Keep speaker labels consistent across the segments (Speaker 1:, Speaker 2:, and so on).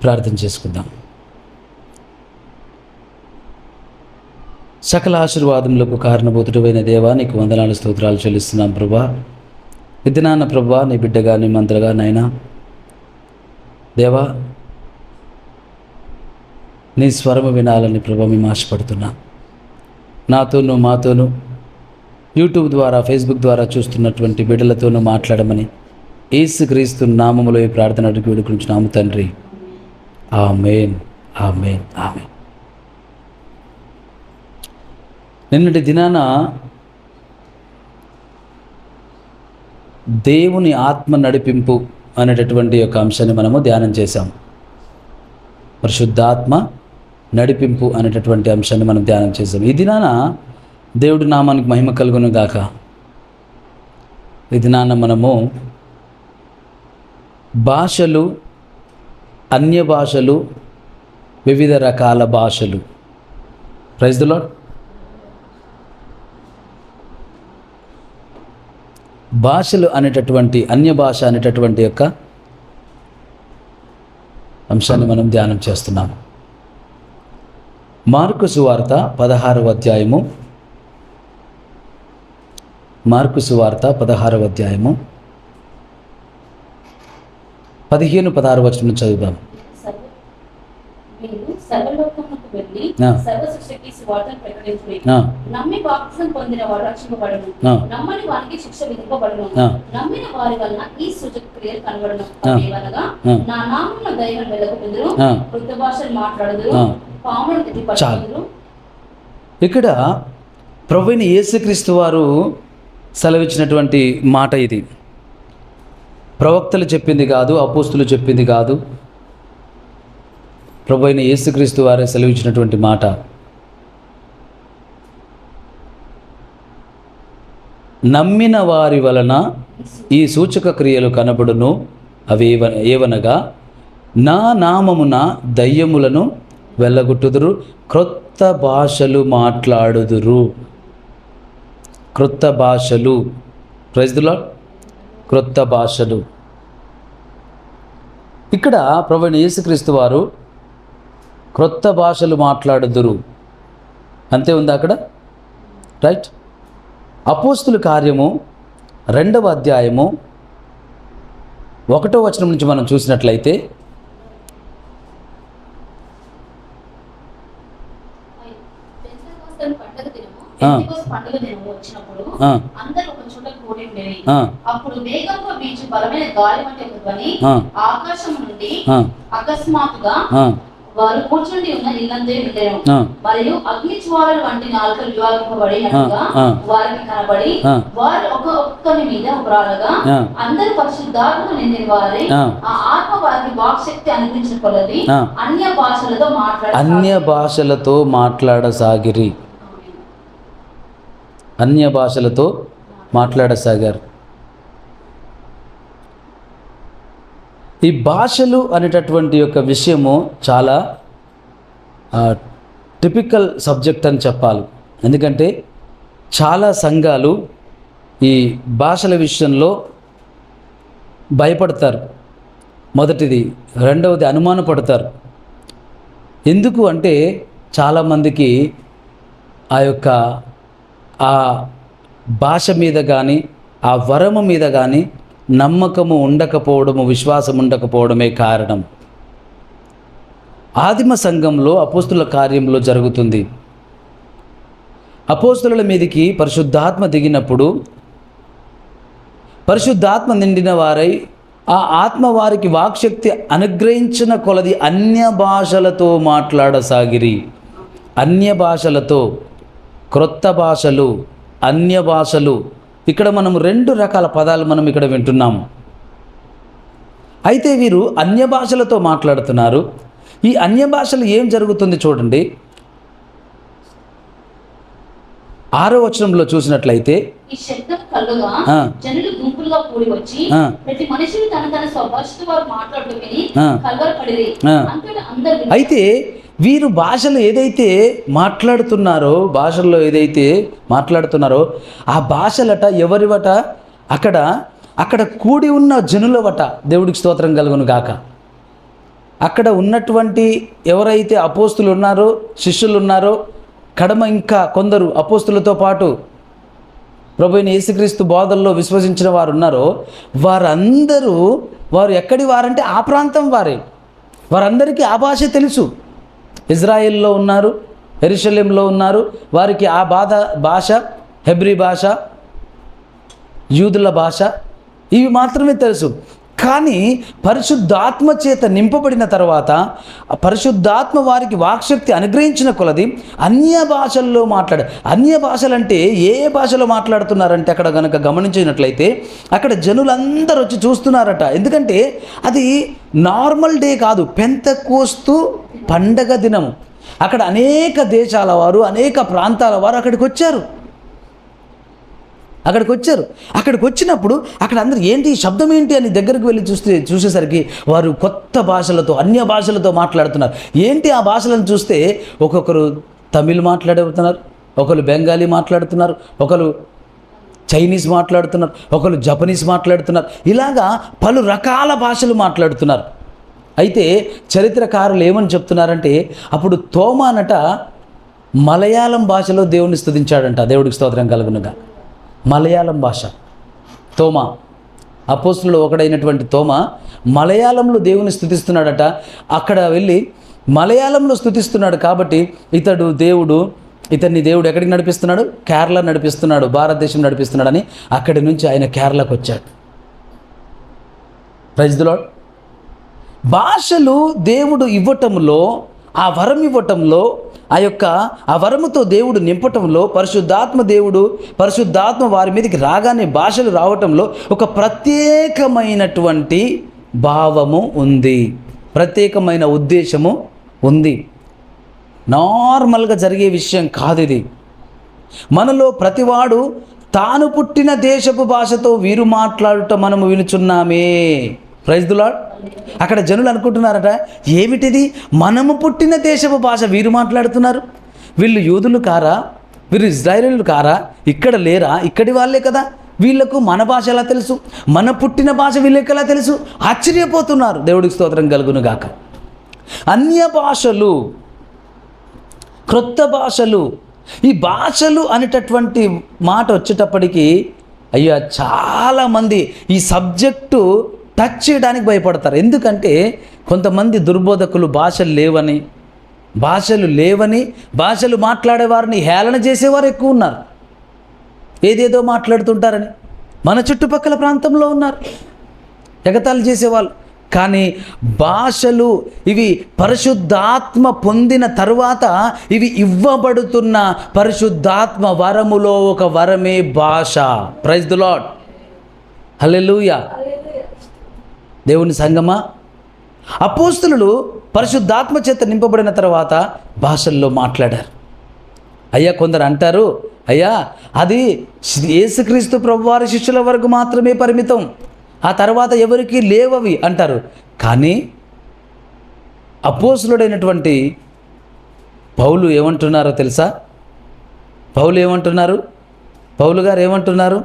Speaker 1: ప్రార్థన చేసుకుందాం. సకల ఆశీర్వాదములకు కారణభూతుడైన దేవా, నీకు వందనాలు స్తోత్రాలు చెల్లిస్తున్నాం ప్రభా. విద్యనాన్న ప్రభా, నీ బిడ్డగా నీ మంత్రగా నాయనా దేవా, నీ స్వరము వినాలని ప్రభా మేము ఆశపడుతున్నా. నాతోనూ మాతోనూ యూట్యూబ్ ద్వారా ఫేస్బుక్ ద్వారా చూస్తున్నటువంటి బిడ్డలతోనూ మాట్లాడమని యేసుక్రీస్తు నామములో ఈ ప్రార్థన అడిగి వేడుకుంటున్నాము తండ్రి. ఆమేన్, ఆమేన్, ఆమేన్. నిన్నటి దినాన దేవుని ఆత్మ నడిపింపు అనేటటువంటి యొక్క అంశాన్ని మనము ధ్యానం చేశాం. పరిశుద్ధాత్మ నడిపింపు అనేటటువంటి అంశాన్ని మనం ధ్యానం చేసాం. ఈ దినాన దేవుడి నామానికి మహిమ కలుగును గాక. ఈ దినాన మనము భాషలు, అన్య భాషలు, వివిధ రకాల భాషలు. Praise the lord. భాషలు అనేటటువంటి అన్య భాష అనేటటువంటి యొక్క అంశాన్ని మనం ధ్యానం చేస్తున్నాము. మార్కు సువార్త 16వ అధ్యాయము, మార్కు సువార్త 16వ అధ్యాయము 15-16 వచనం చదువుదాం.
Speaker 2: సర్వలోకమునకు వెళ్ళి సర్వ సృష్టికి సువార్తను ప్రకటించుడి. నమ్మి బాప్తిసం పొందిన వాడు రక్షింపబడును, నమ్మని వారికి శిక్ష విధింపబడును. నమ్మిన వారి వలన ఈ సూచక క్రియలు కనబడును. అవేవనగా నా నామమున దయ్యాలు వెళ్ళగొట్టుదురు, కొత్త భాషలు మాట్లాడుదురు, పాములను తిప్పిపట్టుదురు.
Speaker 1: ఇక్కడ ప్రభువైన యేసుక్రీస్తు వారు సెలవిచ్చినటువంటి మాట ఇది. ప్రవక్తలు చెప్పింది కాదు, అపోస్తులు చెప్పింది కాదు, ప్రభువైన యేసుక్రీస్తు వారే సెలవిచ్చినటువంటి మాట. నమ్మిన వారి వలన ఈ సూచక క్రియలు కనబడును. అవి ఏవనగా నా నామమున దయ్యములను వెళ్ళగొట్టుదురు, క్రొత్త భాషలు మాట్లాడుదురు. క్రొత్త భాషలు. Praise the lord. క్రొత్త భాషలు. ఇక్కడ ప్రభువైన యేసుక్రీస్తు వారు క్రొత్త భాషలు మాట్లాడుదురు అంతే ఉంది అక్కడ, రైట్. అపోస్తుల కార్యము 2వ అధ్యాయము 1వ వచనం నుంచి మనం చూసినట్లయితే,
Speaker 2: పండుగ దినము వచ్చినప్పుడు అందరూ ఒక చోట కూడి ఉండేవి. అప్పుడు వేగంగా వీచు బలమైన గాలి వంటి ఒక ధ్వని ఆకాశం నుండి అకస్మాత్తుగా వారు కూర్చుండి ఉన్న ఇల్లందే వెళ్ళారు. మరియు అగ్ని జ్వాలల వంటి నాలుకలు వివాహింపబడినట్టుగా వారికి కనబడి వారు ఒక్కొక్కరి మీద ఒకరాలుగా అందరూ పరిశుద్ధాత్మ నిండిన వారే ఆ ఆత్మ వారికి వాక్శక్తి అనుగ్రహించిన కొలది అన్య భాషలతో మాట్లాడసాగిరి. అన్య భాషలతో మాట్లాడసాగారు. ఈ భాషలు అనేటటువంటి యొక్క విషయము చాలా టిపికల్ సబ్జెక్ట్ అని చెప్పాలి. ఎందుకంటే చాలా సంఘాలు ఈ భాషల విషయంలో భయపడతారు. మొదటిది. రెండవది అనుమానపడతారు. ఎందుకు అంటే చాలామందికి ఆ భాష మీద కానీ ఆ వరము మీద కానీ నమ్మకము ఉండకపోవడము, విశ్వాసం ఉండకపోవడమే కారణం. ఆదిమ సంఘంలో అపోస్తుల కార్యంలో జరుగుతుంది. అపోస్తుల మీదకి పరిశుద్ధాత్మ దిగినప్పుడు పరిశుద్ధాత్మ నిండిన వారై ఆ ఆత్మ వారికి వాక్శక్తి అనుగ్రహించిన కొలది అన్య భాషలతో మాట్లాడసాగిరి. అన్య భాషలతో, క్రొత్త భాషలు, అన్య భాషలు. ఇక్కడ మనం 2 రకాల పదాలు మనం ఇక్కడ వింటున్నాము. అయితే వీరు అన్య భాషలతో మాట్లాడుతున్నారు. ఈ అన్య భాషలు ఏం జరుగుతుంది చూడండి. 6వ వచనంలో చూసినట్లయితే, ఈ శబ్దం కలుగా జనులు గుంపులుగా కూడి వచ్చి ప్రతి మనిషిని తన స్వభాషతో వారు మాట్లాడుకుని కలవరపడిరి.
Speaker 1: అయితే వీరు భాషలు ఏదైతే మాట్లాడుతున్నారో, భాషల్లో ఏదైతే మాట్లాడుతున్నారో ఆ భాషలట ఎవరివట? అక్కడ కూడి ఉన్న జనులవట. దేవుడికి స్తోత్రం కలుగును గాక. అక్కడ ఉన్నటువంటి ఎవరైతే అపోస్తులు ఉన్నారో, శిష్యులు ఉన్నారో, కడమ ఇంకా కొందరు అపోస్తులతో పాటు ప్రభువైన యేసుక్రీస్తు బోధల్లో విశ్వసించిన వారు ఉన్నారో, వారందరూ వారు ఎక్కడి వారంటే ఆ ప్రాంతం వారే. వారందరికీ ఆ భాష తెలుసు. ఇజ్రాయెల్లో ఉన్నారు, యెరూషలేంలో ఉన్నారు, వారికి ఆ భాష, హెబ్రీ భాష, యూదుల భాష, ఇవి మాత్రమే తెలుసు. కానీ పరిశుద్ధాత్మ చేత నింపబడిన తర్వాత ఆ పరిశుద్ధాత్మ వారికి వాక్శక్తి అనుగ్రహించిన కొలది అన్య భాషల్లో అన్య భాషలంటే ఏ భాషలో మాట్లాడుతున్నారంటే అక్కడ కనుక గమనించినట్లయితే అక్కడ జనులందరూ వచ్చి చూస్తున్నారట. ఎందుకంటే అది నార్మల్ డే కాదు, పెంతెకోస్తు పండగ దినము. అక్కడ అనేక దేశాల వారు, అనేక ప్రాంతాల వారు అక్కడికి వచ్చారు. అక్కడికి వచ్చినప్పుడు అక్కడ అందరూ ఏంటి ఈ శబ్దం ఏంటి అని దగ్గరికి వెళ్ళి చూసేసరికి వారు కొత్త భాషలతో, అన్య భాషలతో మాట్లాడుతున్నారు. ఏంటి ఆ భాషలను చూస్తే ఒక్కొక్కరు తమిళ్ మాట్లాడుతున్నారు, ఒకరు బెంగాలీ మాట్లాడుతున్నారు, ఒకరు చైనీస్ మాట్లాడుతున్నారు, ఒకరు జపనీస్ మాట్లాడుతున్నారు. ఇలాగా పలు రకాల భాషలు మాట్లాడుతున్నారు. అయితే చరిత్రకారులు ఏమని చెప్తున్నారంటే అప్పుడు తోమానట మలయాళం భాషలో దేవుని స్తుతించాడంట. దేవుడికి స్తోత్రం కలుగునుగా. మలయాళం భాష. తోమా, అపోస్తులలో ఒకడైనటువంటి తోమా మలయాళంలో దేవుని స్తుతిస్తున్నాడట. అక్కడ వెళ్ళి మలయాళంలో స్తుతిస్తున్నాడు కాబట్టి ఇతన్ని దేవుడు ఎక్కడికి నడిపిస్తున్నాడు? కేరళ నడిపిస్తున్నాడు, భారతదేశం నడిపిస్తున్నాడని అక్కడి నుంచి ఆయన కేరళకు వచ్చాడు. Praise the lord. భాషలు దేవుడు ఇవ్వటంలో, ఆ వరం ఇవ్వటంలో, ఆ వరముతో దేవుడు నింపటంలో, పరిశుద్ధాత్మ వారి మీదకి రాగానే భాషలు రావటంలో ఒక ప్రత్యేకమైనటువంటి భావము ఉంది, ప్రత్యేకమైన ఉద్దేశము ఉంది. నార్మల్గా జరిగే విషయం కాదు ఇది. మనలో ప్రతివాడు తాను పుట్టిన దేశపు భాషతో వీరు మాట్లాడుట మనము వినుచున్నామే. Praise the lord. అక్కడ జనులు అనుకుంటున్నారట, ఏమిటిది, మనము పుట్టిన దేశపు భాష వీరు మాట్లాడుతున్నారు, వీళ్ళు యూదులు కారా, వీరు ఇజ్రాయేలీయులు కారా, ఇక్కడ లేరా, ఇక్కడి వాళ్ళే కదా, వీళ్ళకు మన భాష ఎలా తెలుసు, మన పుట్టిన భాష వీళ్ళకి ఎలా తెలుసు, ఆశ్చర్యపోతున్నారు. దేవుడికి స్తోత్రం కలుగును గాక. అన్య భాషలు, క్రొత్త భాషలు, ఈ భాషలు అనేటటువంటి మాట వచ్చేటప్పటికి అయ్యా చాలామంది ఈ సబ్జెక్టు టచ్ చేయడానికి భయపడతారు. ఎందుకంటే కొంతమంది దుర్బోధకులు భాషలు లేవని భాషలు మాట్లాడేవారిని హేళన చేసేవారు ఎక్కువ ఉన్నారు. ఏదేదో మాట్లాడుతుంటారని మన చుట్టుపక్కల ప్రాంతంలో ఉన్నారు ఎగతాళి చేసేవాళ్ళు. కానీ భాషలు ఇవి పరిశుద్ధాత్మ పొందిన తరువాత ఇవి ఇవ్వబడుతున్న పరిశుద్ధాత్మ వరములో ఒక వరమే భాష. Praise the Lord. హల్లెలూయా. దేవుని సంగమా, అపోస్తలులు పరిశుద్ధాత్మ చేత నింపబడిన తర్వాత భాషల్లో మాట్లాడారు. అయ్యా కొందరు అంటారు, అయ్యా అది యేసుక్రీస్తు ప్రభువారి శిష్యుల వరకు మాత్రమే పరిమితం, ఆ తర్వాత ఎవరికి లేవవి అంటారు. కానీ అపోస్తలుడైనటువంటి పౌలు ఏమంటున్నారో తెలుసా? పౌలు గారు ఏమంటున్నారు?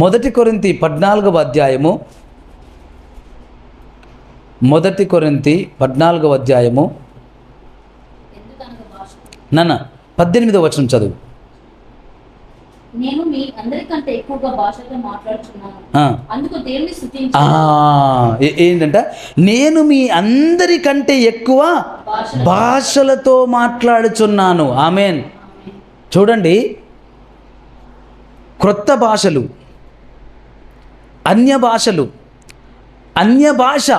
Speaker 1: 1 కొరింథీ 14వ అధ్యాయము 18వ వచనం చదువు.
Speaker 2: నేను మీ అందరికంటే ఎక్కువగా భాషలతో మాట్లాడుచున్నాను, అందుకు దేవుని స్తుతించు.
Speaker 1: ఏంటంట? నేను మీ అందరికంటే ఎక్కువ భాషలతో మాట్లాడుచున్నాను. ఆమేన్. చూడండి, క్రొత్త భాషలు, అన్య భాష,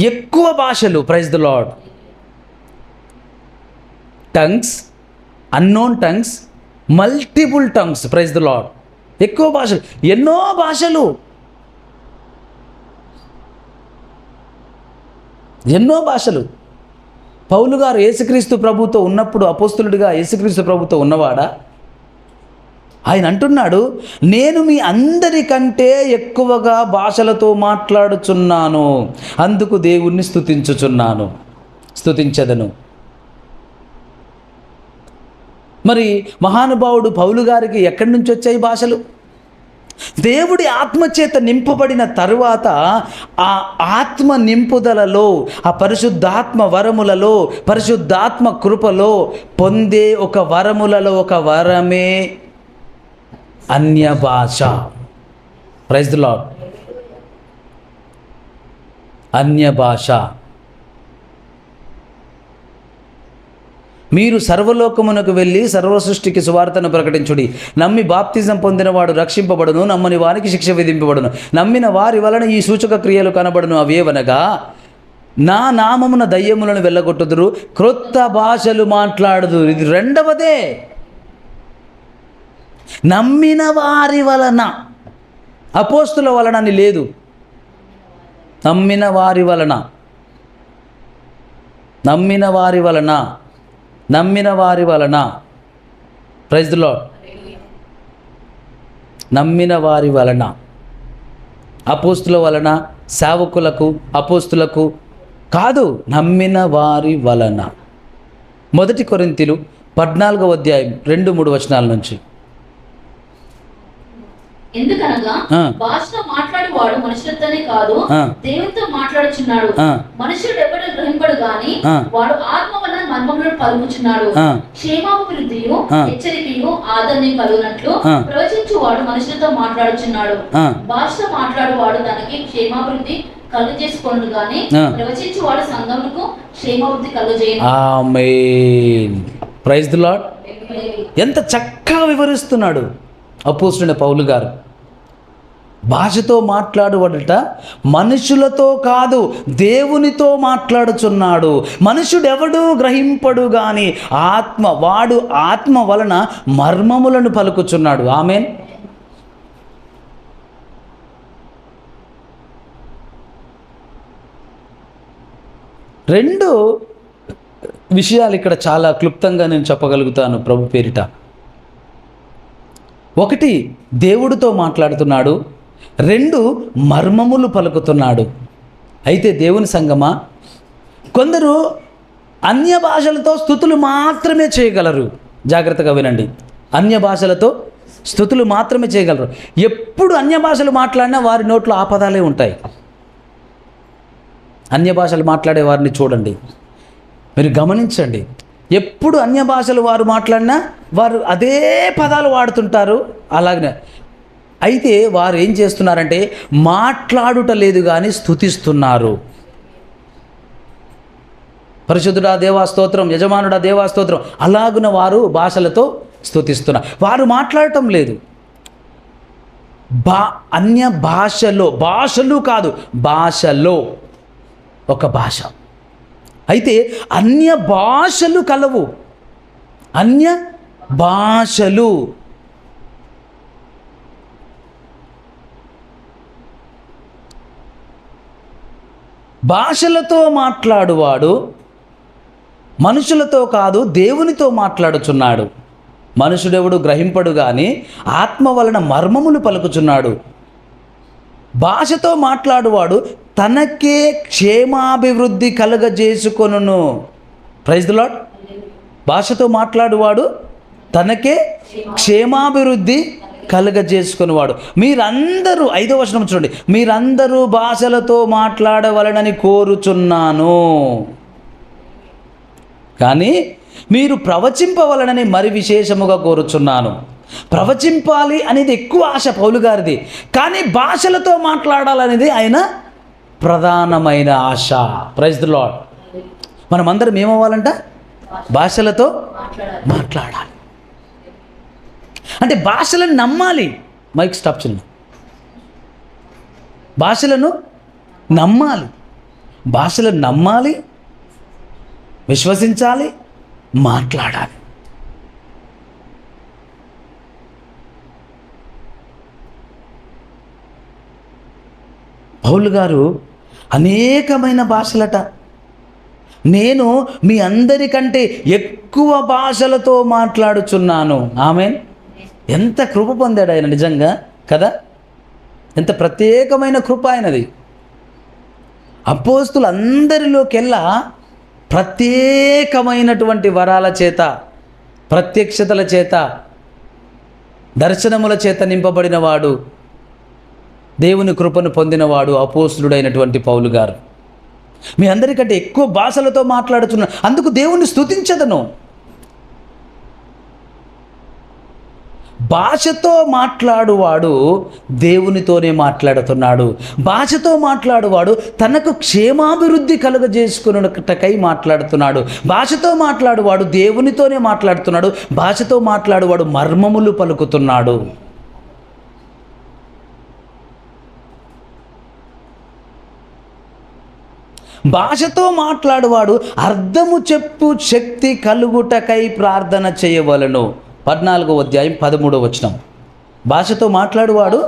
Speaker 1: ఎక్కువ భాషలు. Praise the lord. Tongues, unknown tongues, multiple tongues. Praise the lord. ఎక్కువ భాషలు, ఎన్నో భాషలు. పౌలు గారు యేసుక్రీస్తు ప్రభుతో ఉన్నప్పుడు, అపోస్తలుడిగా యేసుక్రీస్తు ప్రభుతో ఉన్నవాడా? ఆయన అంటున్నాడు, నేను మీ అందరికంటే ఎక్కువగా భాషలతో మాట్లాడుచున్నాను, అందుకు దేవుణ్ణి స్తుతించదను. మరి మహానుభావుడు పౌలు గారికి ఎక్కడి నుంచి వచ్చాయి భాషలు? దేవుడి ఆత్మచేత నింపబడిన తరువాత ఆ ఆత్మ నింపుదలలో, ఆ పరిశుద్ధాత్మ వరములలో, పరిశుద్ధాత్మ కృపలో పొందే ఒక వరములలో ఒక వరమే అన్య భాష. Praise the lord. అన్య భాష. మీరు సర్వలోకమునకు వెళ్ళి సర్వ సృష్టికి సువార్తను ప్రకటించుడి. నమ్మి బాప్తిజం పొందినవాడు రక్షింపబడును, నమ్మని వారికి శిక్ష విధింపబడును. నమ్మిన వారి వలన ఈ సూచక క్రియలు కనబడును. అవేవనగా నా నామమున దయ్యములను వెళ్ళగొట్టుదురు, క్రొత్త భాషలు మాట్లాడుదురు. ఇది రెండవదే. నమ్మిన వారి వలన, అపోస్తుల వలన అని లేదు. నమ్మిన వారి వలన, నమ్మిన వారి వలన, నమ్మిన వారి వలన. Praise the lord. నమ్మిన వారి వలన, అపోస్తుల వలన, సేవకులకు, అపోస్తులకు కాదు, నమ్మిన వారి వలన. 1 కొరింథీయులు 14వ అధ్యాయం 2-3 వచనాల నుంచి.
Speaker 2: ఎందుకనగా భాషతో మాట్లాడేవాడు మనుషులతోనే కాదు, దేవునితో మాట్లాడుచున్నాడు. మనుషుడు ఎవడు గ్రహింపడు గాని వాడు ఆత్మ వలన మర్మములను పలుకుచున్నాడు. క్షేమాభివృద్ధియు హెచ్చరికయు ఆదరణ కలుగునట్లు ప్రవచించువాడు మనుషులతో మాట్లాడుచున్నాడు. భాషతో మాట్లాడువాడు తనకి క్షేమాభివృద్ధి కలుగజేసుకోను గాని ప్రవచించువాడు సంఘమునకు క్షేమాభివృద్ధి కలుగజేయను.
Speaker 1: ఆమేన్. Praise the Lord. ఎంత చక్కగా వివరిస్తున్నాడు అపోస్తలుడైన పౌలు గారు. భాషతో మాట్లాడువాడట మనుషులతో కాదు, దేవునితో మాట్లాడుచున్నాడు. మనుషుడెవడు గ్రహింపడు గాని వాడు ఆత్మ వలన మర్మములను పలుకుచున్నాడు. ఆమేన్. రెండు విషయాలు ఇక్కడ చాలా క్లుప్తంగా నేను చెప్పగలుగుతాను ప్రభు పేరిట. ఒకటి, దేవుడితో మాట్లాడుతున్నాడు. 2, మర్మములు పలుకుతున్నాడు. అయితే దేవుని సంగమా, కొందరు అన్య భాషలతో స్తుతులు మాత్రమే చేయగలరు. జాగ్రత్తగా వినండి. అన్య భాషలతో స్తుతులు మాత్రమే చేయగలరు. ఎప్పుడు అన్య భాషలు మాట్లాడినా వారి నోట్లో ఆ పదాలే ఉంటాయి. అన్య భాషలు మాట్లాడే వారిని చూడండి, మీరు గమనించండి. ఎప్పుడు అన్య భాషలు వారు మాట్లాడినా వారు అదే పదాలు వాడుతుంటారు. అలాగనే అయితే వారు ఏం చేస్తున్నారంటే మాట్లాడుట లేదు కానీ స్తుతిస్తున్నారు. పరిశుద్ధుడా దేవా స్తోత్రం, యజమానుడా దేవా స్తోత్రం, అలాగున వారు భాషలతో స్తుతిస్తున్నారు. వారు మాట్లాడటం లేదు. అన్య భాషలు కాదు, భాషలో ఒక భాష. అయితే అన్య భాషలు కలవు. అన్య భాషలు. భాషలతో మాట్లాడువాడు మనుషులతో కాదు, దేవునితో మాట్లాడుచున్నాడు. మనుషుడెవడు గ్రహింపడు గాని ఆత్మ వలన మర్మములు పలుకుచున్నాడు. భాషతో మాట్లాడువాడు తనకే క్షేమాభివృద్ధి కలుగజేసుకొనును. Praise the lord. భాషతో మాట్లాడువాడు తనకే క్షేమాభివృద్ధి కలుగజేసుకునేవాడు. మీరందరూ 5వ వచనం చూడండి. మీరందరూ భాషలతో మాట్లాడవలనని కోరుచున్నాను, కానీ మీరు ప్రవచింపవలనని మరి విశేషముగా కోరుచున్నాను. ప్రవచింపాలి అనేది ఎక్కువ ఆశ పౌలు గారిది, కానీ భాషలతో మాట్లాడాలనేది ఆయన ప్రధానమైన ఆశ. Praise the lord. మనమందరం ఏమవ్వాలంట? భాషలతో మాట్లాడాలి. అంటే భాషలను నమ్మాలి. మైక్ స్టాప్ చిన్న. భాషలను నమ్మాలి, భాషలను నమ్మాలి, విశ్వసించాలి, మాట్లాడాలి. పౌలు గారు అనేకమైన భాషలట. నేను మీ అందరికంటే ఎక్కువ భాషలతో మాట్లాడుచున్నాను. ఆమేన్. ఎంత కృప పొందాడు ఆయన నిజంగా కదా. ఎంత ప్రత్యేకమైన కృప ఆయనది. అపోస్తులందరిలోకెల్లా ప్రత్యేకమైనటువంటి వరాల చేత, ప్రత్యక్షతల చేత, దర్శనముల చేత నింపబడిన వాడు దేవుని కృపను పొందినవాడు అపోస్తులుడైనటువంటి పౌలు గారు. మీ అందరికంటే ఎక్కువ భాషలతో మాట్లాడుతున్నాడు, అందుకు దేవుణ్ణి స్తుతించదను. భాషతో మాట్లాడువాడు దేవునితోనే మాట్లాడుతున్నాడు. భాషతో మాట్లాడువాడు తనకు క్షేమాభివృద్ధి కలుగజేసుకున్నటకై మాట్లాడుతున్నాడు. భాషతో మాట్లాడువాడు దేవునితోనే మాట్లాడుతున్నాడు. భాషతో మాట్లాడువాడు మర్మములు పలుకుతున్నాడు. భాషతో మాట్లాడువాడు అర్థము చెప్పు శక్తి కలుగుటకై ప్రార్థన చేయవలను. 14వ అధ్యాయం 13వ వచనం. భాషతో మాట్లాడువాడు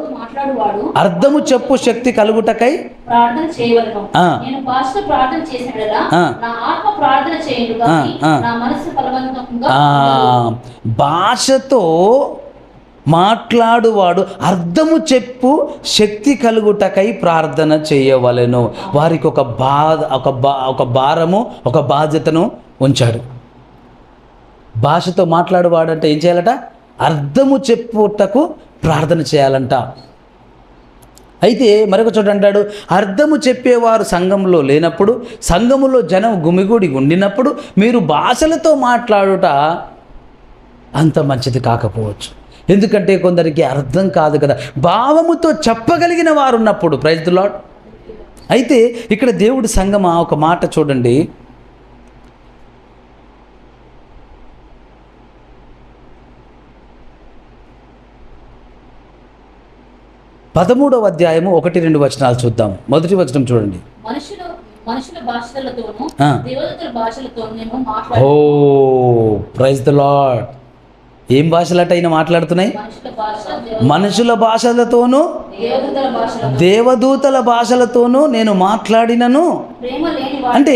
Speaker 1: అర్థము చెప్పు శక్తి కలుగుటకై
Speaker 2: ప్రార్థన చేయవలను. నేను భాషతో ప్రార్థన చేసినట్లా నా ఆత్మ ప్రార్థన చేయను గాని నా మనసు ఫలవంతంగా.
Speaker 1: భాషతో మాట్లాడువాడు అర్థము చెప్పు శక్తి కలుగుటకై ప్రార్థన చేయవలెను. వారికి ఒక భారము, ఒక బాధ్యతను ఉంచాడు. భాషతో మాట్లాడువాడంటే ఏం చేయాలట? అర్థము చెప్పుటకు ప్రార్థన చేయాలంట. అయితే మరొక చోట అంటాడు, అర్థము చెప్పేవారు సంఘంలో లేనప్పుడు, సంఘములో జనం గుమిగూడి ఉండినప్పుడు మీరు భాషలతో మాట్లాడుట అంత మంచిది కాకపోవచ్చు. ఎందుకంటే కొందరికి అర్థం కాదు కదా, భావముతో చెప్పగలిగిన వారు ఉన్నప్పుడు. Praise the lord. అయితే ఇక్కడ దేవుడి సంఘమా ఒక మాట చూడండి. పదమూడవ అధ్యాయము 1-2 వచనాలు చూద్దాం. మొదటి వచనం చూడండి.
Speaker 2: మనుషుల భాషలతోనూ దేవదూతల భాషలతోనూ నేను
Speaker 1: ఓ ప్రైజ్ ది లార్డ్. ఏం భాషలట అయినా మాట్లాడుతున్నాయి? మనుషుల భాషలతోనూ దేవదూతల భాషలతోనూ నేను మాట్లాడినను. అంటే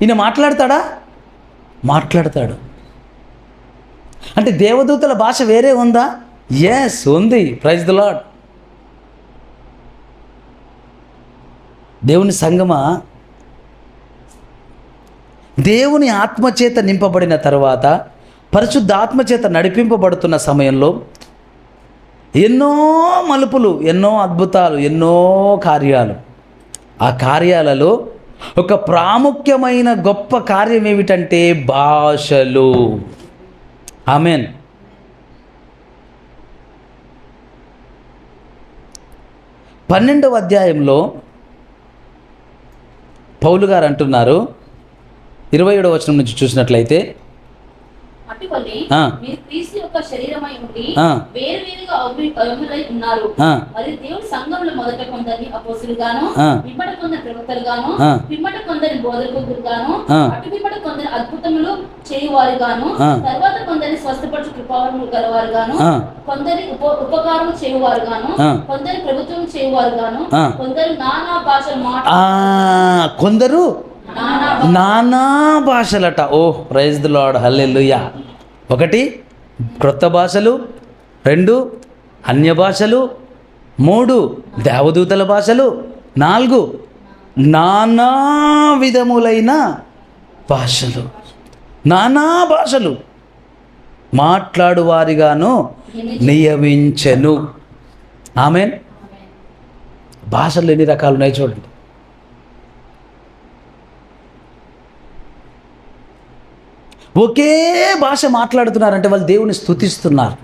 Speaker 1: ఈయన మాట్లాడతాడా? మాట్లాడతాడు. అంటే దేవదూతల భాష వేరే ఉందా? ఎస్, ఉంది. Praise the lord. దేవుని సంగమా, దేవుని ఆత్మచేత నింపబడిన తర్వాత, పరిశుద్ధ ఆత్మచేత నడిపింపబడుతున్న సమయంలో ఎన్నో మలుపులు, ఎన్నో అద్భుతాలు, ఎన్నో కార్యాలు. ఆ కార్యాలలో ఒక ప్రాముఖ్యమైన గొప్ప కార్యం ఏమిటంటే భాషలు. ఆమెన్. పన్నెండవ అధ్యాయంలో పౌలు గారు అంటున్నారు, 27వ వచనం నుంచి చూసినట్లయితే,
Speaker 2: మీరు క్రీస్తు యొక్క శరీరమై ఉండి వేరువేరుగా అవ్యములై ఉన్నారు. మరి దేవుడు సంఘంలో మొదట కొందరిని అపోస్తులుగాను, పిమ్మట కొందరు ప్రవక్తలుగాను, పిమ్మట కొందరి బోధకులుగాను, అటు పిమ్మట కొందరు అద్భుతములు చేయువారుగాను, తర్వాత కొందరిని స్వస్థపరచు కృపావరములు గలవారుగాను, కొందరి ఉపకారము చేయువారుగాను, కొందరి ప్రభుత్వం చేయువారుగాను, కొందరు నానా భాషలు
Speaker 1: కొందరు నానా భాషలట. ఓ ప్రైజ్ ది లార్డ్, హల్లెలూయా. 1 క్రొత్త భాషలు, 2 అన్య భాషలు, 3 దేవదూతల భాషలు, 4 నానా విధములైన భాషలు. నానా భాషలు మాట్లాడువారిగాను నియమించెను. ఆమెన్. భాషలు ఎన్ని రకాలు ఉన్నాయి చూడండి. ఒకే భాష మాట్లాడుతున్నారంటే వాళ్ళు దేవుని స్తుతిస్తున్నారు.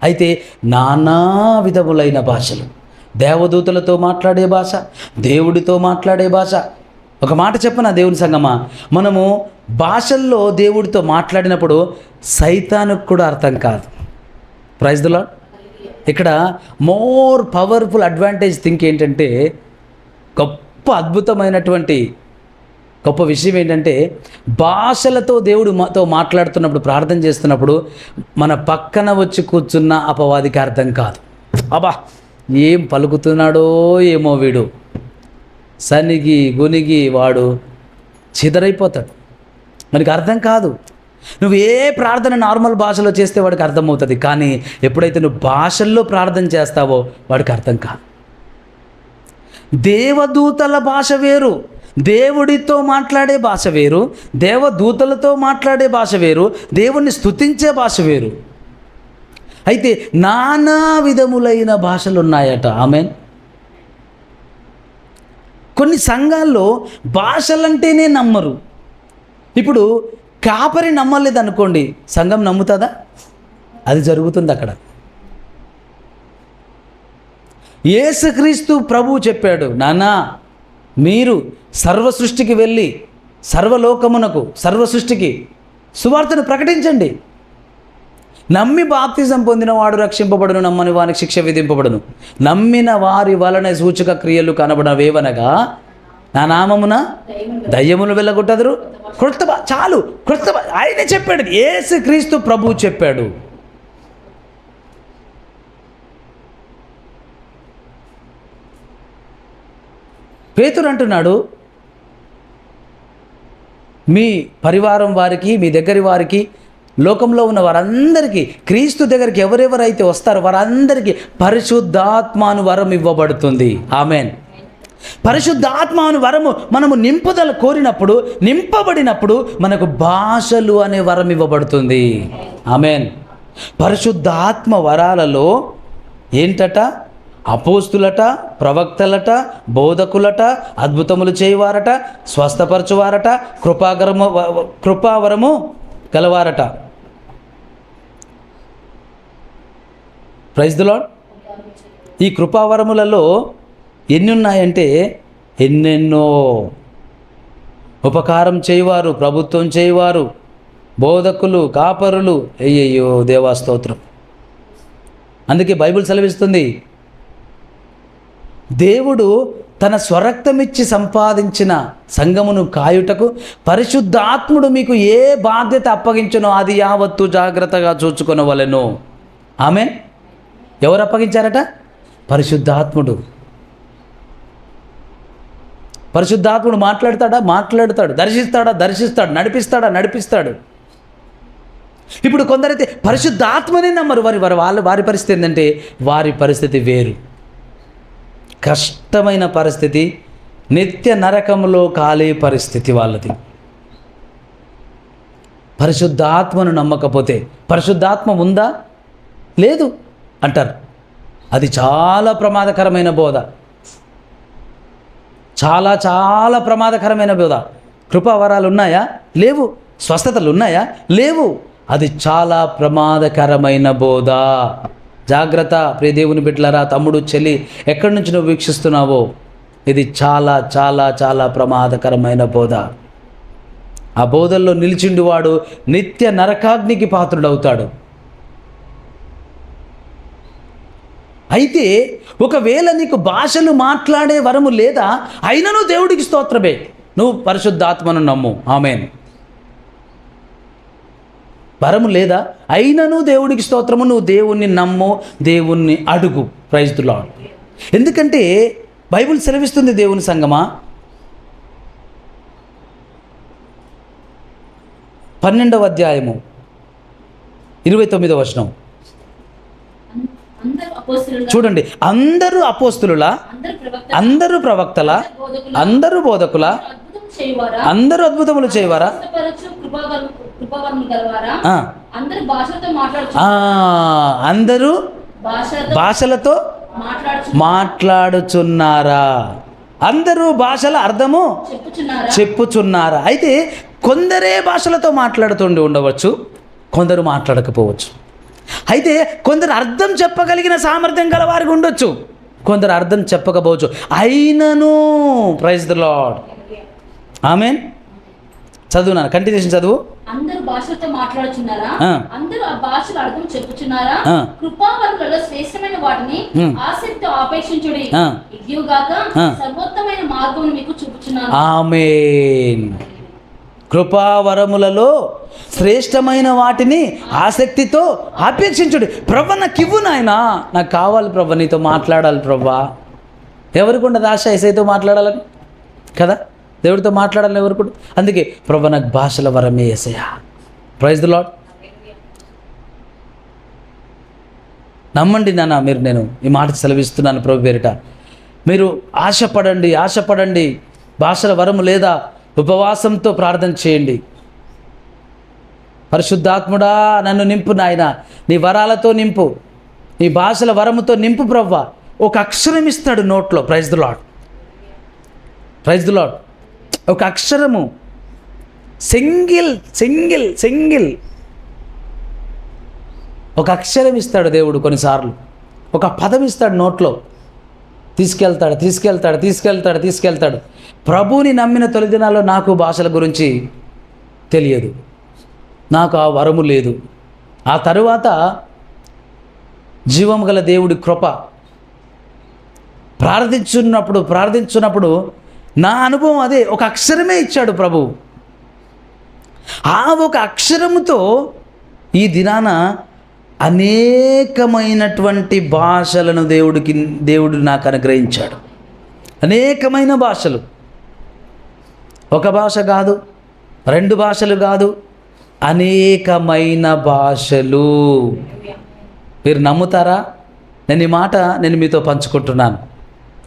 Speaker 1: అయితే నానా విధములైన భాషలు, దేవదూతలతో మాట్లాడే భాష, దేవుడితో మాట్లాడే భాష. ఒక మాట చెప్పనా దేవుని సంగమా, మనము భాషల్లో దేవుడితో మాట్లాడినప్పుడు సైతానుకు కూడా అర్థం కాదు. Praise the lord. ఇక్కడ మోర్ పవర్ఫుల్ అడ్వాంటేజ్ థింక్ ఏంటంటే, గొప్ప అద్భుతమైనటువంటి గొప్ప విషయం ఏంటంటే, భాషలతో దేవుడితో మాట్లాడుతున్నప్పుడు, ప్రార్థన చేస్తున్నప్పుడు మన పక్కన వచ్చి కూర్చున్న అపవాదికి అర్థం కాదు. అబ్బా ఏం పలుకుతున్నాడో ఏమో, వీడు సనిగి గునిగి వాడు చిదరైపోతాడు, మనకి అర్థం కాదు. నువ్వు ఏ ప్రార్థన నార్మల్ భాషలో చేస్తే వాడికి అర్థమవుతుంది, కానీ ఎప్పుడైతే నువ్వు భాషల్లో ప్రార్థన చేస్తావో వాడికి అర్థం కాదు. దేవదూతల భాష వేరు, దేవుడితో మాట్లాడే భాష వేరు, దేవదూతలతో మాట్లాడే భాష వేరు, దేవుణ్ణి స్తుతించే భాష వేరు. అయితే నానా విధములైన భాషలు ఉన్నాయట. ఆమెన్. కొన్ని సంఘాల్లో భాషలంటేనే నమ్మరు. ఇప్పుడు కాపరి నమ్మలేదు అనుకోండి, సంఘం నమ్ముతుందా? అది జరుగుతుంది అక్కడ. యేసుక్రీస్తు ప్రభువు చెప్పాడు, నాన్నా మీరు సర్వ సృష్టికి వెళ్ళి సర్వలోకమునకు సర్వ సృష్టికి సువార్తను ప్రకటించండి. నమ్మి బాప్తిజం పొందిన వాడు రక్షింపబడును, నమ్మని వానికి శిక్ష విధింపబడును. నమ్మిన వారి వలన సూచక క్రియలు కనబడవేవనగా నా నామమున దయ్యములు వెళ్ళగొట్టదురు, చాలు ఆయనే చెప్పాడు, యేసుక్రీస్తు ప్రభువు చెప్పాడు. పేతురు అంటున్నాడు, మీ పరివారం వారికి, మీ దగ్గరి వారికి, లోకంలో ఉన్న వారందరికీ, క్రీస్తు దగ్గరికి ఎవరెవరైతే వస్తారో వారందరికీ పరిశుద్ధాత్మను వరం ఇవ్వబడుతుంది. ఆమెన్. పరిశుద్ధాత్మను వరము మనము నింపుదల కోరినప్పుడు, నింపబడినప్పుడు మనకు భాషలు అనే వరం ఇవ్వబడుతుంది. ఆమెన్. పరిశుద్ధాత్మ వరాలలో ఏంటట? అపోస్తులట, ప్రవక్తలట, బోధకులట, అద్భుతములు చేయవారట, స్వస్థపరచువారట, కృపావరము గలవారట. Praise the lord. ఈ కృపావరములలో ఎన్ని ఉన్నాయంటే ఎన్నెన్నో. ఉపకారం చేయవారు, ప్రభుత్వం చేయవారు, బోధకులు, కాపరులు, అయ్యయ్యో దేవా స్తోత్రం. అందుకే బైబిల్ సెలవిస్తుంది, దేవుడు తన స్వరక్తమిచ్చి సంపాదించిన సంఘమును కాయుటకు పరిశుద్ధాత్ముడు మీకు ఏ బాధ్యత అప్పగించునో అది యావత్తు జాగ్రత్తగా చూచుకొనవలెను. ఆమెన్. ఎవరు అప్పగించారట? పరిశుద్ధాత్ముడు. పరిశుద్ధాత్ముడు మాట్లాడతాడు, దర్శిస్తాడు, నడిపిస్తాడు. ఇప్పుడు కొందరైతే పరిశుద్ధాత్మనే నమ్మరు. వారి పరిస్థితి ఏంటంటే, వారి పరిస్థితి వేరు. కష్టమైన పరిస్థితి, నిత్య నరకంలో కాలే పరిస్థితి వాళ్ళది. పరిశుద్ధాత్మను నమ్మకపోతే, పరిశుద్ధాత్మ ఉందా లేదు అంటారు. అది చాలా ప్రమాదకరమైన బోధ, చాలా ప్రమాదకరమైన బోధ. కృపావరాలు ఉన్నాయా? లేవు. స్వస్థతలు ఉన్నాయా? లేవు. అది చాలా ప్రమాదకరమైన బోధ. జాగ్రత్త ప్రియ దేవుని బిడ్డలారా, తమ్ముడు, చెల్లి, ఎక్కడి నుంచి నువ్వు వీక్షిస్తున్నావో, ఇది చాలా ప్రమాదకరమైన బోధ. ఆ బోధల్లో నిలిచిండి వాడు నిత్య నరకాగ్నికి పాత్రుడవుతాడు. అయితే ఒకవేళ నీకు భాషలు మాట్లాడే వరము లేదా, అయినను దేవుడికి స్తోత్రమే, నువ్వు పరిశుద్ధాత్మను నమ్ము. ఆమేన్. వరము లేదా, అయినను దేవుడికి స్తోత్రము, నువ్వు దేవుణ్ణి నమ్ము, దేవుణ్ణి అడుగు. Praise the lord. ఎందుకంటే బైబిల్ సెలవిస్తుంది, దేవుని సంగమా, 12వ అధ్యాయము 29వ వచనం చూడండి. అందరూ అపోస్తులుల, అందరూ ప్రవక్తల, అందరూ బోధకుల, అందరూ అద్భుతములు చేయవారా, అందరూ భాషలతో మాట్లాడుచున్నారా, అందరూ భాషల అర్థము చెప్పుచున్నారా. అయితే కొందరే భాషలతో మాట్లాడుతుండి ఉండవచ్చు, కొందరు మాట్లాడకపోవచ్చు. అయితే కొందరు అర్థం చెప్పగలిగిన సామర్థ్యం గల వారికి ఉండొచ్చు, కొందరు అర్థం చెప్పకపోవచ్చు. అయినను ప్రైజ్ ది లార్డ్. ఆమేన్. చదువునాను, కంటిన్యూషన్ చదువు.
Speaker 2: అందరూ భాషలతో మాట్లాడుచున్నారా, అందరూ ఆ భాషల అర్థం చెప్పుచున్నారా, కృపావరములలో శ్రేష్టమైన వాటిని ఆసక్తితో ఆపేక్షించుడి, ఇదిగాక సర్వోత్తమైన మార్గమును మీకు చూపుచున్నాను. ఆమేన్.
Speaker 1: కృపావరములలో శ్రేష్టమైన వాటిని ఆసక్తితో ఆపేక్షించుడి. ప్రభు నాకు ఇవ్వు నాయనా, నాకు కావాలి ప్రభు, నీతో మాట్లాడాలి ప్రభు. ఎవరికి ఉండదు ఆశ యేసయ్యతో మాట్లాడాలని కదా, దేవుడితో మాట్లాడాలని ఎవరికి ఉండదు. అందుకే ప్రభు నాకు భాషల వరమే యేసయ్య. Praise the lord. నమ్మండి నాన్న, మీరు, నేను ఈ మాట సెలవిస్తున్నాను ప్రభు పేరిట. మీరు ఆశపడండి. భాషల వరము లేదా, ఉపవాసంతో ప్రార్థన చేయండి. పరిశుద్ధాత్ముడా నన్ను నింపు నాయన, నీ వరాలతో నింపు, నీ భాషల వరముతో నింపు ప్రవ్వా. ఒక అక్షరం ఇస్తాడు నోట్లో. Praise the lord. Praise the lord. ఒక అక్షరము సింగిల్ ఒక అక్షరం ఇస్తాడు దేవుడు. కొన్నిసార్లు ఒక పదం ఇస్తాడు, నోట్లో తీసుకెళ్తాడు. ప్రభువుని నమ్మిన తొలి దినాల్లో నాకు భాషల గురించి తెలియదు, నాకు ఆ వరము లేదు. ఆ తరువాత జీవం గల దేవుడి కృప, ప్రార్థించున్నప్పుడు నా అనుభవం అదే. ఒక అక్షరమే ఇచ్చాడు ప్రభువు. ఆ ఒక అక్షరముతో ఈ దినాన అనేకమైనటువంటి భాషలను దేవుడు నాకు అనుగ్రహించాడు. అనేకమైన భాషలు, ఒక భాష కాదు, 2 భాషలు కాదు, అనేకమైన భాషలు. మీరు నమ్ముతారా? నేను ఈ మాట మీతో పంచుకుంటున్నాను.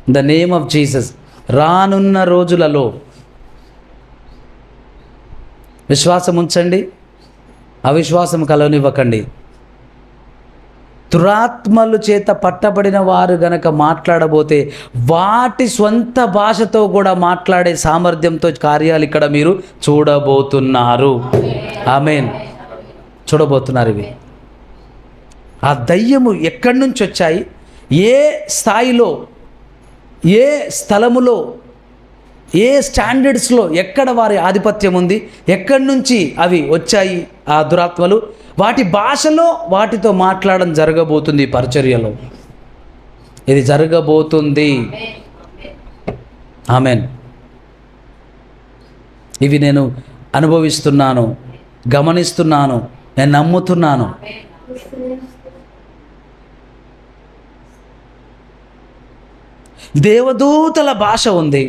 Speaker 1: In the name of Jesus. రానున్న రోజులలో విశ్వాసం ఉంచండి, అవిశ్వాసం కలవనివ్వకండి. దురాత్మలు చేత పట్టబడిన వారు గనక మాట్లాడబోతే వాటి స్వంత భాషతో కూడా మాట్లాడే సామర్థ్యంతో కార్యాలు ఇక్కడ మీరు చూడబోతున్నారు. ఆమేన్. చూడబోతున్నారు. ఇవి ఆ దయ్యము ఎక్కడి నుంచి వచ్చాయి, ఏ స్థాయిలో, ఏ స్థలములో, ఏ స్టాండర్డ్స్లో, ఎక్కడ వారి ఆధిపత్యం ఉంది, ఎక్కడి నుంచి అవి వచ్చాయి ఆ దురాత్మలు, వాటి భాషలో వాటితో మాట్లాడడం జరగబోతుంది. పరిచర్యలో ఇది జరగబోతుంది. ఆమేన్. ఇవి నేను అనుభవిస్తున్నాను, గమనిస్తున్నాను, నేను నమ్ముతున్నాను. దేవదూతల భాష ఉంది,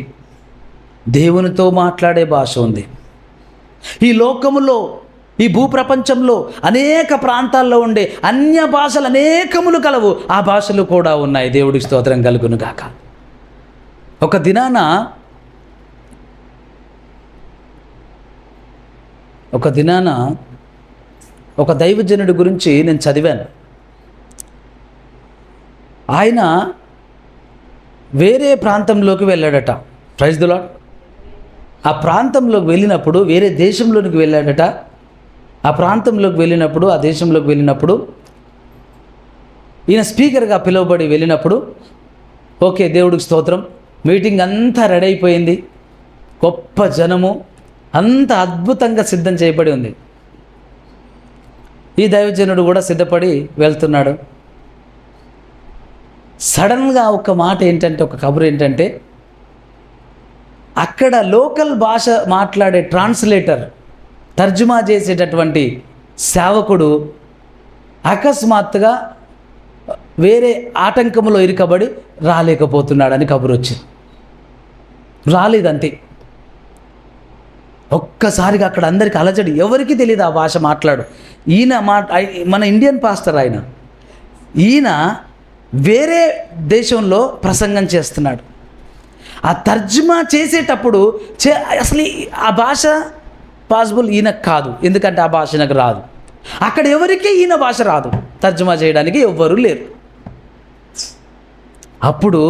Speaker 1: దేవునితో మాట్లాడే భాష ఉంది. ఈ లోకములో, ఈ భూప్రపంచంలో అనేక ప్రాంతాల్లో ఉండే అన్య భాషలు అనేకములు కలవు. ఆ భాషలు కూడా ఉన్నాయి. దేవుడికి స్తోత్రం కలుగును గాక. ఒక దినాన ఒక దైవజనుడి గురించి నేను చదివాను. ఆయన వేరే ప్రాంతంలోకి వెళ్ళాడట. Praise the lord. ఆ ప్రాంతంలోకి వెళ్ళినప్పుడు, వేరే దేశంలోనికి వెళ్ళాడట. ఆ ప్రాంతంలోకి వెళ్ళినప్పుడు, ఆ దేశంలోకి వెళ్ళినప్పుడు ఈయన స్పీకర్గా పిలువబడి వెళ్ళినప్పుడు, ఓకే, దేవుడికి స్తోత్రం, మీటింగ్ అంతా రెడీ అయిపోయింది, గొప్ప జనము, అంత అద్భుతంగా సిద్ధం చేయబడి ఉంది. ఈ దైవజనుడు కూడా సిద్ధపడి వెళ్తున్నాడు. సడన్గా ఒక మాట ఏంటంటే, ఒక కబురు ఏంటంటే, అక్కడ లోకల్ భాష మాట్లాడే ట్రాన్స్లేటర్, తర్జుమా చేసేటటువంటి సేవకుడు అకస్మాత్తుగా వేరే ఆటంకంలో ఇరుకబడి రాలేకపోతున్నాడని కబురు వచ్చింది. రాలేదంతే. ఒక్కసారిగా అక్కడ అందరికి అలజడి. ఎవరికి తెలియదు ఆ భాష మాట్లాడు. ఈయన మన ఇండియన్ పాస్టర్ ఈయన వేరే దేశంలో ప్రసంగం చేస్తున్నాడు. ఆ తర్జుమా చేసేటప్పుడు అసలు ఆ భాష పాసిబుల్ ఈయనకు కాదు, ఎందుకంటే ఆ భాష నాకు రాదు. అక్కడ ఎవరికి ఈయన భాష రాదు, తర్జుమా చేయడానికి ఎవ్వరూ లేరు. అప్పుడు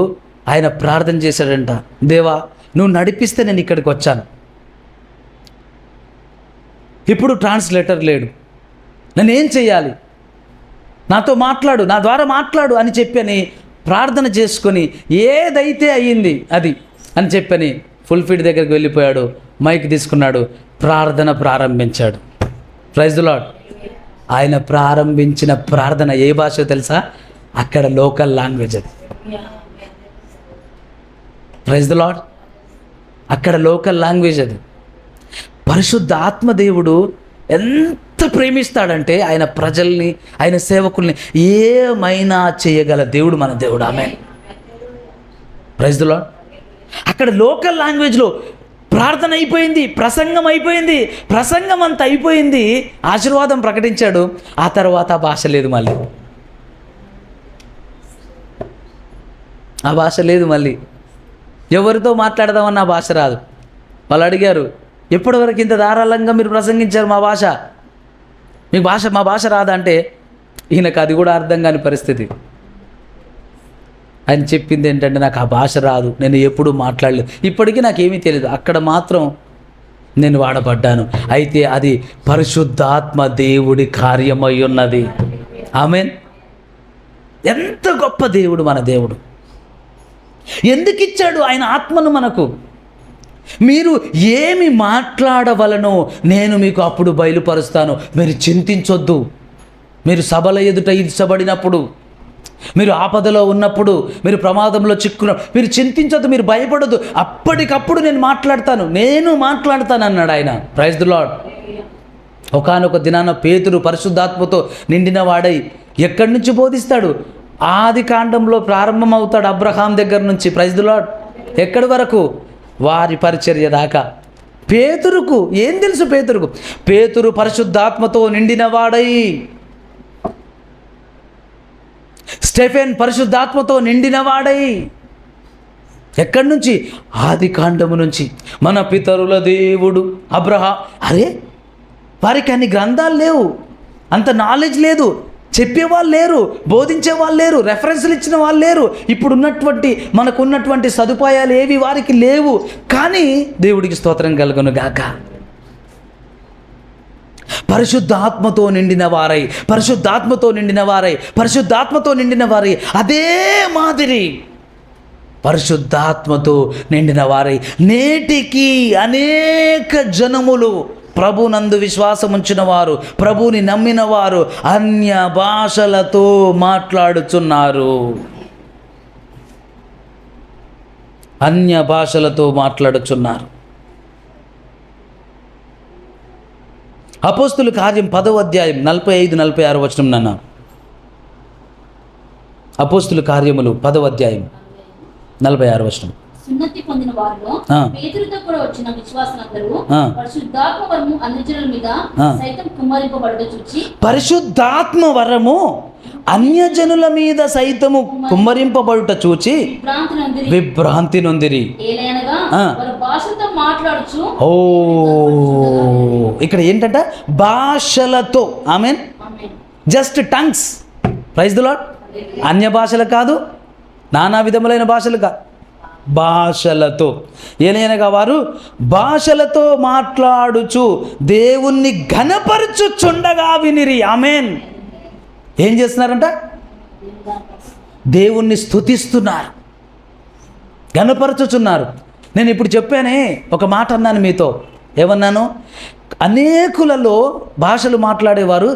Speaker 1: ఆయన ప్రార్థన చేశాడంట, దేవా నువ్వు నడిపిస్తే నేను ఇక్కడికి వచ్చాను, ఇప్పుడు ట్రాన్స్లేటర్ లేడు, నేనేం చెయ్యాలి, నాతో మాట్లాడు, నా ద్వారా మాట్లాడు అని చెప్పని ప్రార్థన చేసుకొని ఏదైతే అయ్యింది అది అని చెప్పని ఫుల్ఫీడ్ దగ్గరికి వెళ్ళిపోయాడు. మైక్ తీసుకున్నాడు, ప్రార్థన ప్రారంభించాడు. Praise the lord. ఆయన ప్రారంభించిన ప్రార్థన ఏ భాషో తెలుసా? అక్కడ లోకల్ లాంగ్వేజ్ అది. Praise the lord. అక్కడ లోకల్ లాంగ్వేజ్ అది. పరిశుద్ధ ఆత్మదేవుడు ఎంత ప్రేమిస్తాడంటే ఆయన ప్రజల్ని, ఆయన సేవకుల్ని ఏమైనా చేయగల దేవుడు మన దేవుడు. ఆమేన్. Praise the lord. అక్కడ లోకల్ లాంగ్వేజ్లో ప్రార్థన అయిపోయింది, ప్రసంగం అయిపోయింది, ప్రసంగం అంతా అయిపోయింది, ఆశీర్వాదం ప్రకటించాడు. ఆ తర్వాత ఆ భాష లేదు, మళ్ళీ ఆ భాష లేదు. మళ్ళీ ఎవరితో మాట్లాడదామన్న భాష రాదు. వాళ్ళు అడిగారు, ఎప్పటివరకు ఇంత ధారాళంగా మీరు ప్రసంగించారు, మా భాష మీకు మా భాష రాదా అంటే ఈయనకు అది కూడా అర్థం కాని పరిస్థితి. ఆయన చెప్పింది ఏంటంటే, నాకు ఆ భాష రాదు, నేను ఎప్పుడూ మాట్లాడలేదు, ఇప్పటికీ నాకేమీ తెలియదు. అక్కడ మాత్రం నేను వాడబడ్డాను. అయితే అది పరిశుద్ధాత్మ దేవుడి కార్యమై ఉన్నది. ఆమేన్. ఎంత గొప్ప దేవుడు మన దేవుడు! ఎందుకు ఇచ్చాడు ఆయన ఆత్మను మనకు? మీరు ఏమి మాట్లాడవలనో నేను మీకు అప్పుడు బయలుపరుస్తాను. మీరు చింతించొద్దు. మీరు సభల ఎదుట ఇచ్చబడినప్పుడు, మీరు ఆపదలో ఉన్నప్పుడు, మీరు ప్రమాదంలో చిక్కున్నప్పుడు మీరు చింతించొద్దు, మీరు భయపడొద్దు. అప్పటికప్పుడు నేను మాట్లాడతాను అన్నాడు ఆయన. Praise the lord. ఒకానొక దినాన పేతురు పరిశుద్ధాత్మతో నిండిన వాడై ఎక్కడి నుంచి బోధిస్తాడు? ఆది కాండంలో ప్రారంభమవుతాడు, అబ్రహాం దగ్గర నుంచి. Praise the lord. ఎక్కడి వరకు? వారి పరిచర్య దాకా. పేతురుకు ఏం తెలుసు? పేతురు పరిశుద్ధాత్మతో నిండిన వాడై, స్టెఫెన్ పరిశుద్ధాత్మతో నిండిన వాడై, ఎక్కడి నుంచి? ఆది కాండము నుంచి. మన పితరుల దేవుడు అబ్రహాం. అరే, వారికి అన్ని గ్రంథాలు లేవు, అంత నాలెడ్జ్ లేదు, చెప్పేవాళ్ళు లేరు, బోధించే వాళ్ళు లేరు, రెఫరెన్స్లు ఇచ్చిన వాళ్ళు లేరు. ఇప్పుడున్నటువంటి మనకున్నటువంటి సదుపాయాలు ఏవి వారికి లేవు. కానీ దేవుడికి స్తోత్రం కలుగును గాక. పరిశుద్ధాత్మతో నిండిన వారై అదే మాదిరి పరిశుద్ధాత్మతో నిండిన వారై నేటికి అనేక జనములు, ప్రభునందు విశ్వాసం ఉంచిన వారు, ప్రభుని నమ్మిన వారు అన్య భాషలతో మాట్లాడుచున్నారు. అపోస్తుల కార్యం 10వ అధ్యాయం 45-46 వచనం నాన్న. అపోస్తుల కార్యములు 10వ అధ్యాయం 46 వచనం.
Speaker 2: సున్నతి పొందిన వారిలో పేతురుతో కూడా వచ్చిన విశ్వాసులందరూ పరిశుద్ధాత్మ వరము అన్యజనుల మీద సైతం కుమ్మరింపబడుట చూచి, పరిశుద్ధాత్మ వరము
Speaker 1: అన్యజనుల మీద సైతము కుమ్మరింపబడుట చూచి విభ్రాంతి నొందిరి.
Speaker 2: ఏలయనగా వారు భాషలతో మాట్లాడుచు.
Speaker 1: ఓ, ఇక్కడ ఏంటంట? భాషలతో. Amen. Just tongues. Praise the lord. అన్య భాషలు కాదు, నానా విధములైన భాషలు కాదు, భాషలతో. ఏలైనగా వారు భాషలతో మాట్లాడుచు దేవుణ్ణి ఘనపరచుచుండగా వినిరి. ఆమేన్. ఏం చేస్తున్నారంట? దేవుణ్ణి స్తుతిస్తున్నారు, ఘనపరచుచున్నారు. నేను ఇప్పుడు చెప్పానే, ఒక మాట అన్నాను మీతో. ఏమన్నాను? అనేకులలో భాషలు మాట్లాడేవారు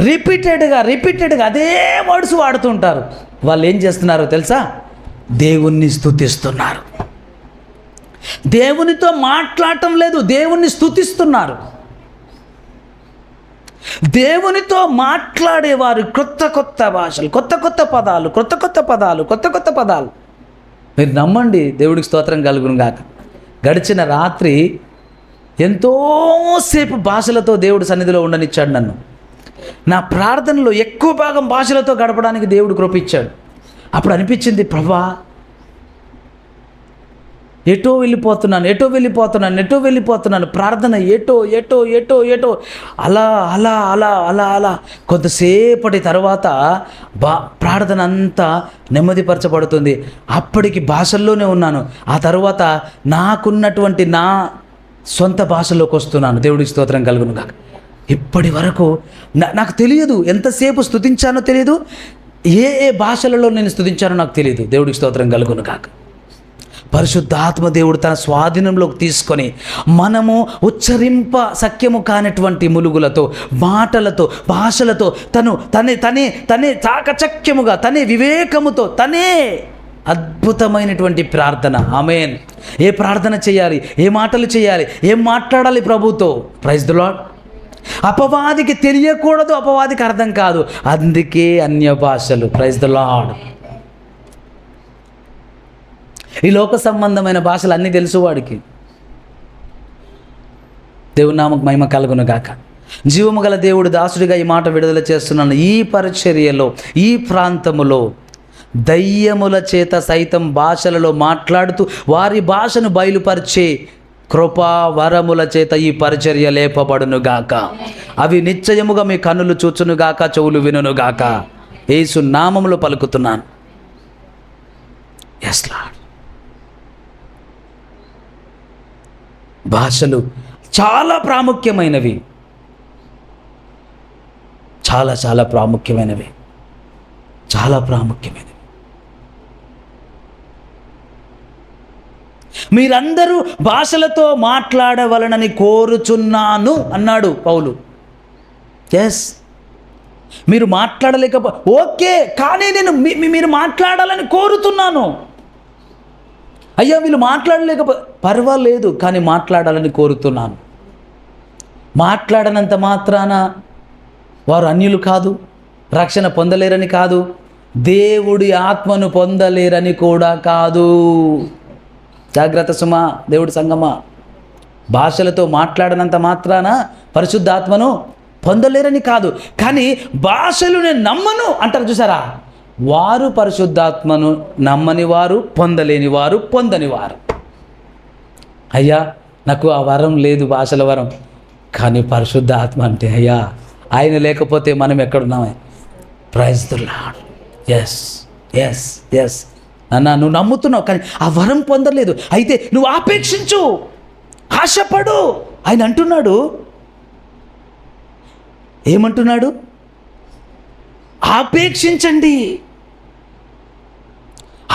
Speaker 1: రిపీటెడ్గా అదే వర్డ్స్ వాడుతుంటారు. వాళ్ళు ఏం చేస్తున్నారో తెలుసా? దేవుణ్ణి స్తుతిస్తున్నారు. దేవునితో మాట్లాడటం లేదు, దేవుణ్ణి స్తుతిస్తున్నారు. దేవునితో మాట్లాడేవారు కొత్త భాషలు, కొత్త పదాలు. మీరు నమ్మండి, దేవుడికి స్తోత్రం కలుగును గాక. గడిచిన రాత్రి ఎంతోసేపు భాషలతో దేవుడు సన్నిధిలో ఉండనిచ్చాడు నన్ను. నా ప్రార్థనలో ఎక్కువ భాగం భాషలతో గడపడానికి దేవుడు కృపించాడు. అప్పుడు అనిపించింది, ప్రభా ఎటో వెళ్ళిపోతున్నాను, ప్రార్థన ఎటో అలా కొంతసేపటి తర్వాత ప్రార్థన అంతా నెమ్మదిపరచబడుతుంది. అప్పటికి భాషల్లోనే ఉన్నాను. ఆ తర్వాత నాకున్నటువంటి నా సొంత భాషలోకి వస్తున్నాను. దేవుడికి స్తోత్రం కలుగును గాక. ఇప్పటి వరకు నాకు తెలియదు, ఎంతసేపు స్తుతించానో తెలియదు, ఏ భాషలలో నేను స్తుతించానో నాకు తెలియదు. దేవుడికి స్తోత్రం కలుగును గాక. పరిశుద్ధాత్మ దేవుడు తన స్వాధీనంలోకి తీసుకొని మనము ఉచ్చరింప సఖ్యము కానటువంటి ములుగులతో, మాటలతో, భాషలతో తనే చాకచక్యముగా, తనే వివేకముతో, తనే అద్భుతమైనటువంటి ప్రార్థన. ఆమేన్. ఏ ప్రార్థన చేయాలి, ఏ మాటలు చేయాలి, ఏం మాట్లాడాలి ప్రభుతో. Praise the lord. అపవాదికి తెలియకూడదు, అపవాదికి అర్థం కాదు, అందుకే అన్య భాషలు. Praise the lord. ఈ లోక సంబంధమైన భాషలు అన్నీ తెలుసు వాడికి. దేవుని నామకు మహిమ కలుగును గాక. జీవము గల దేవుడు దాసుడిగా ఈ మాట విడుదల చేస్తున్నాను. ఈ పరిచర్యలో, ఈ ప్రాంతములో దయ్యముల చేత సైతం భాషలలో మాట్లాడుతూ వారి భాషను బయలుపరిచే కృపా వరముల చేత ఈ పరిచర్య లేపబడును గాక. అవి నిశ్చయముగా మీ కన్నులు చూచును గాక, చెవులు వినును గాక. యేసు నామములో పలుకుతున్నాను. Yes lord. భాషలు చాలా ప్రాముఖ్యమైనవి, చాలా చాలా ప్రాముఖ్యమైనవి, చాలా ప్రాముఖ్యమైనవి. మీరందరూ భాషలతో మాట్లాడవలనని కోరుచున్నాను అన్నాడు పౌలు. ఎస్, మీరు మాట్లాడలేకపో ఓకే, కానీ నేను మీరు మాట్లాడాలని కోరుతున్నాను. అయ్యా వీళ్ళు మాట్లాడలేకపో పర్వాలేదు, కానీ మాట్లాడాలని కోరుతున్నాను. మాట్లాడనంత మాత్రాన వారు అన్యులు కాదు, రక్షణ పొందలేరని కాదు, దేవుడి ఆత్మను పొందలేరని కూడా కాదు. జాగ్రత్త సుమా, దేవుడి సంగమా. భాషలతో మాట్లాడనంత మాత్రాన పరిశుద్ధాత్మను పొందలేరని కాదు, కానీ భాషలు నేను నమ్మను అంటారు చూసారా, వారు పరిశుద్ధాత్మను నమ్మని వారు, పొందలేని వారు, పొందని వారు. అయ్యా నాకు ఆ వరం లేదు, భాషల వరం, కానీ పరిశుద్ధాత్మ అంటే అయ్యా ఆయన లేకపోతే మనం ఎక్కడున్నామే. Praise the Lord. Yes yes yes నాన్న, నువ్వు నమ్ముతున్నావు కానీ ఆ వరం పొందలేదు, అయితే నువ్వు ఆపేక్షించు, ఆశపడు. ఆయన అంటున్నాడు, ఏమంటున్నాడు? ఆపేక్షించండి,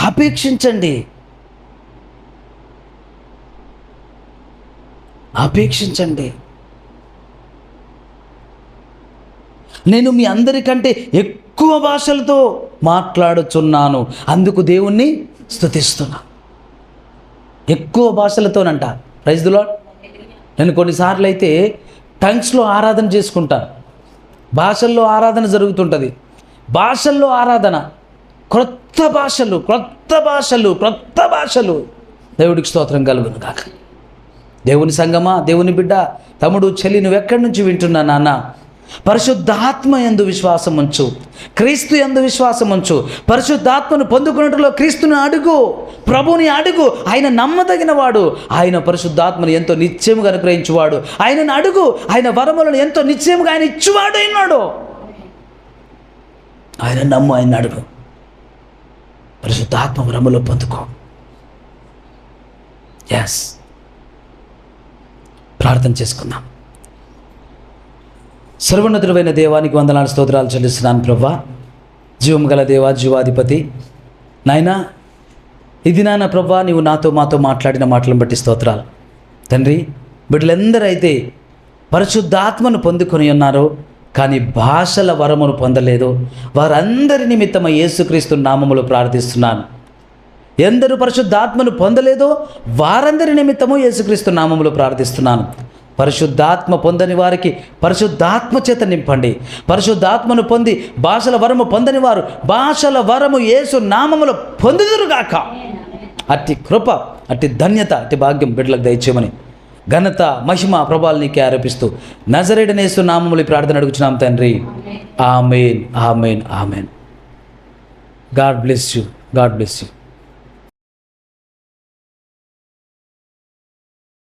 Speaker 1: ఆపేక్షించండి, ఆపేక్షించండి. నేను మీ అందరికంటే ఎక్కువ భాషలతో మాట్లాడుచున్నాను, అందుకు దేవుణ్ణి స్తుతిస్తున్నా. ఎక్కువ భాషలతోనంట. Praise the lord. నేను కొన్నిసార్లు అయితే టంగ్స్లో ఆరాధన చేసుకుంటాను, భాషల్లో ఆరాధన జరుగుతుంటుంది, భాషల్లో ఆరాధన, క్రొత్త భాషలు, క్రొత్త భాషలు, క్రొత్త భాషలు. దేవుడికి స్తోత్రం కలుగును కాక. దేవుని సంగమా, దేవుని బిడ్డ, తమ్ముడు, చెల్లి, నువ్వెక్కడి నుంచి వింటున్నా నాన్న? పరిశుద్ధాత్మ యందు విశ్వాసం ఉంచు, క్రీస్తు యందు విశ్వాసం ఉంచు. పరిశుద్ధాత్మను పొందుకున్నట్లో క్రీస్తుని అడుగు, ప్రభుని అడుగు. ఆయన నమ్మదగిన వాడు, ఆయన పరిశుద్ధాత్మను ఎంతో నిశ్చయముగా అనుగ్రహించువాడు. ఆయనను అడుగు, ఆయన వరములను ఎంతో నిశ్చయముగా ఆయన ఇచ్చువాడు అయినాడు. ఆయన నమ్ము, ఆయన అడుగు, పరిశుద్ధాత్మ వరములో పొందుకో. ఎస్, ప్రార్థన చేసుకుందాం. సర్వోన్నతుడైన దేవానికి వందనాలు, స్తోత్రాలు చెల్లిస్తున్నాను ప్రభువా. జీవం గల దేవా, జీవాధిపతి నాయనా, ఇది నాన్న ప్రభువా, నీవు నాతో మాతో మాట్లాడిన మాటలను బట్టి స్తోత్రాలు తండ్రి. బిడ్డలందరూ అయితే పరిశుద్ధాత్మను పొందుకొని ఉన్నారో కానీ భాషల వరమును పొందలేదు, వారందరి నిమిత్తమై యేసుక్రీస్తు నామములో ప్రార్థిస్తున్నాను. ఎందరు పరిశుద్ధాత్మను పొందలేదో వారందరి నిమిత్తము యేసుక్రీస్తు నామములో ప్రార్థిస్తున్నాను. పరిశుద్ధాత్మ పొందని వారికి పరిశుద్ధాత్మ చేత నింపండి. పరిశుద్ధాత్మను పొంది భాషల వరము పొందని వారు భాషల వరము యేసు నామములో పొందుదురుగాక. అట్టి కృప, అట్టి ధన్యత, అట్టి భాగ్యం బిడ్డలకు దయచేయమని ఘనత, మహిమ, ప్రభావాలు నీకే ఆరోపిస్తూ నజరేయుడైన యేసు నామములో ప్రార్థన అడుగుచున్నాం తండ్రి. Amen, amen, amen. God bless you, God bless you.